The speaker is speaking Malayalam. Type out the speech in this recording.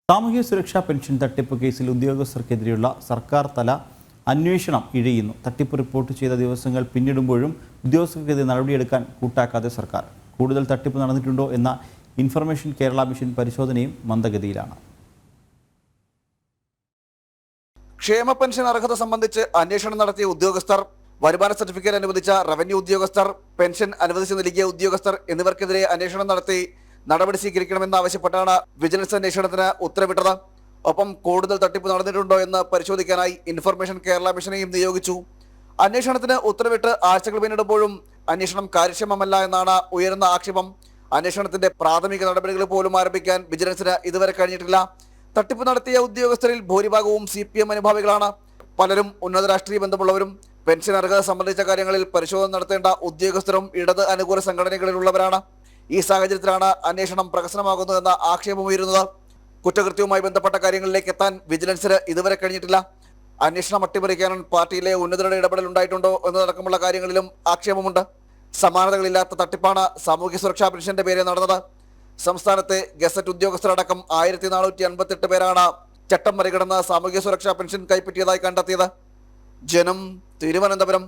സാമൂഹ്യ സുരക്ഷാ പെൻഷൻ തട്ടിപ്പ് കേസിൽ ഉദ്യോഗസ്ഥർക്കെതിരെയുള്ള സർക്കാർ തല അന്വേഷണം ഇഴയുന്നു. തട്ടിപ്പ് റിപ്പോർട്ട് ചെയ്ത ദിവസങ്ങൾ പിന്നിടുമ്പോഴും ഉദ്യോഗസ്ഥർക്കെതിരെ നടപടിയെടുക്കാൻ കൂട്ടാക്കാതെ സർക്കാർ. കൂടുതൽ തട്ടിപ്പ് നടന്നിട്ടുണ്ടോ എന്ന ഇൻഫർമേഷൻ കേരള മിഷൻ പരിശോധനയും മന്ദഗതിയിലാണ്. ക്ഷേമ പെൻഷൻ അർഹത സംബന്ധിച്ച് അന്വേഷണം നടത്തിയ ഉദ്യോഗസ്ഥർ, വരുമാന സർട്ടിഫിക്കറ്റ് അനുവദിച്ച റവന്യൂ ഉദ്യോഗസ്ഥർ, പെൻഷൻ അനുവദിച്ചു നൽകിയ ഉദ്യോഗസ്ഥർ എന്നിവർക്കെതിരെ അന്വേഷണം നടത്തി നടപടി സ്വീകരിക്കണമെന്നാവശ്യപ്പെട്ടാണ് വിജിലൻസ് അന്വേഷണത്തിന് ഉത്തരവിട്ടത്. ഒപ്പം കൂടുതൽ തട്ടിപ്പ് നടന്നിട്ടുണ്ടോ എന്ന് പരിശോധിക്കാനായി ഇൻഫർമേഷൻ കേരള മിഷനെയും നിയോഗിച്ചു. അന്വേഷണത്തിന് ഉത്തരവിട്ട് ആഴ്ചകൾ പിന്നിടുമ്പോഴും അന്വേഷണം കാര്യക്ഷമമല്ല എന്നാണ് ഉയരുന്ന ആക്ഷേപം. അന്വേഷണത്തിന്റെ പ്രാഥമിക നടപടികൾ പോലും ആരംഭിക്കാൻ വിജിലൻസിന് ഇതുവരെ കഴിഞ്ഞിട്ടില്ല. തട്ടിപ്പ് നടത്തിയ ഉദ്യോഗസ്ഥരിൽ ഭൂരിഭാഗവും CPM അനുഭാവികളാണ്. പലരും ഉന്നത രാഷ്ട്രീയ ബന്ധമുള്ളവരും. പെൻഷൻ അർഹത സംബന്ധിച്ച കാര്യങ്ങളിൽ പരിശോധന നടത്തേണ്ട ഉദ്യോഗസ്ഥരും ഇടത് അനുകൂല സംഘടനകളിലുള്ളവരാണ്. ഈ സാഹചര്യത്തിലാണ് അന്വേഷണം പ്രഹസനമാകുന്നതെന്ന ആക്ഷേപമുയരുന്നത്. കുറ്റകൃത്യവുമായി ബന്ധപ്പെട്ട കാര്യങ്ങളിലേക്ക് എത്താൻ വിജിലൻസിന് ഇതുവരെ കഴിഞ്ഞിട്ടില്ല. അന്വേഷണം അട്ടിമറിക്കാനും പാർട്ടിയിലെ ഉന്നതരുടെ ഇടപെടൽ ഉണ്ടായിട്ടുണ്ടോ എന്നതടക്കമുള്ള കാര്യങ്ങളിലും ആക്ഷേപമുണ്ട്. സമാനതകളില്ലാത്ത തട്ടിപ്പാണ് സാമൂഹ്യ സുരക്ഷാ പെൻഷന്റെ പേരിൽ നടന്നത്. സംസ്ഥാനത്തെ ഗസറ്റ് ഉദ്യോഗസ്ഥരടക്കം 1458 പേരാണ് ചട്ടം മറികടന്ന് സാമൂഹ്യ സുരക്ഷാ പെൻഷൻ കൈപ്പറ്റിയതായി കണ്ടെത്തിയത്. ജനം, തിരുവനന്തപുരം.